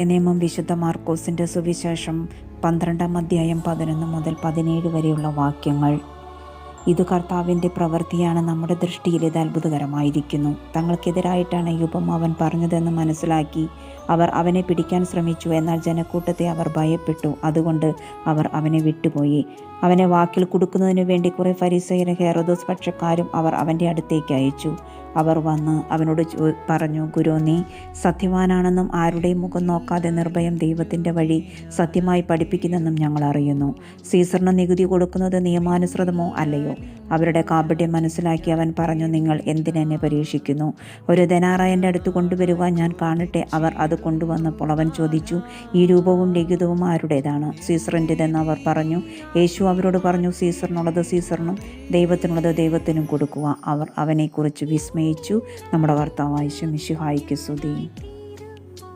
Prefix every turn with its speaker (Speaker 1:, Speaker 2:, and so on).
Speaker 1: നിയമം വിശുദ്ധ മാർക്കോസിൻ്റെ സുവിശേഷം 12-ാം അധ്യായം 11 മുതൽ 17 വരെയുള്ള വാക്യങ്ങൾ. ഇത് കർത്താവിൻ്റെ പ്രവൃത്തിയാണ്, നമ്മുടെ ദൃഷ്ടിയിൽ ഇത് അത്ഭുതകരമായിരിക്കുന്നു. തങ്ങൾക്കെതിരായിട്ടാണ് ഈ ഉപമ അവൻ പറഞ്ഞതെന്ന് മനസ്സിലാക്കി അവർ അവനെ പിടിക്കാൻ ശ്രമിച്ചു. എന്നാൽ ജനക്കൂട്ടത്തെ അവർ ഭയപ്പെട്ടു. അതുകൊണ്ട് അവർ അവനെ വിട്ടുപോയി. അവനെ വാക്കിൽ കുടുക്കുന്നതിനു വേണ്ടി കുറെ ഫരിസയരും ഹെരോദോസ് പക്ഷക്കാരും അവർ അവൻ്റെ അടുത്തേക്ക് അയച്ചു. അവർ വന്ന് അവനോട് പറഞ്ഞു, ഗുരു, നീ സത്യവാനാണെന്നും ആരുടെയും മുഖം നോക്കാതെ നിർഭയം ദൈവത്തിൻ്റെ വഴി സത്യമായി പഠിപ്പിക്കുന്നെന്നും ഞങ്ങൾ അറിയുന്നു. സീസറിന് നികുതി കൊടുക്കുന്നത് നിയമാനുസൃതമോ അല്ലയോ? അവരുടെ കാപട്യം മനസ്സിലാക്കി അവൻ പറഞ്ഞു, നിങ്ങൾ എന്തിനെന്നെ പരീക്ഷിക്കുന്നു? ഒരു ദനാറ എൻ്റെ അടുത്ത് കൊണ്ടുവരുക, ഞാൻ കാണട്ടെ. അവർ അത് കൊണ്ടുവന്നപ്പോൾ അവൻ ചോദിച്ചു, ഈ രൂപവും ലിഖിതവും ആരുടേതാണ്? സീസറിൻ്റെതെന്ന് അവർ പറഞ്ഞു. യേശു അവരോട് പറഞ്ഞു, സീസറിനുള്ളത് സീസറിനും ദൈവത്തിനുള്ളത് ദൈവത്തിനും കൊടുക്കുക. അവർ അവനെക്കുറിച്ച് വിസ്മയിച്ചു. നമ്മുടെ കർത്താവായ യേശു മിശിഹായ്ക്ക് സ്തുതി.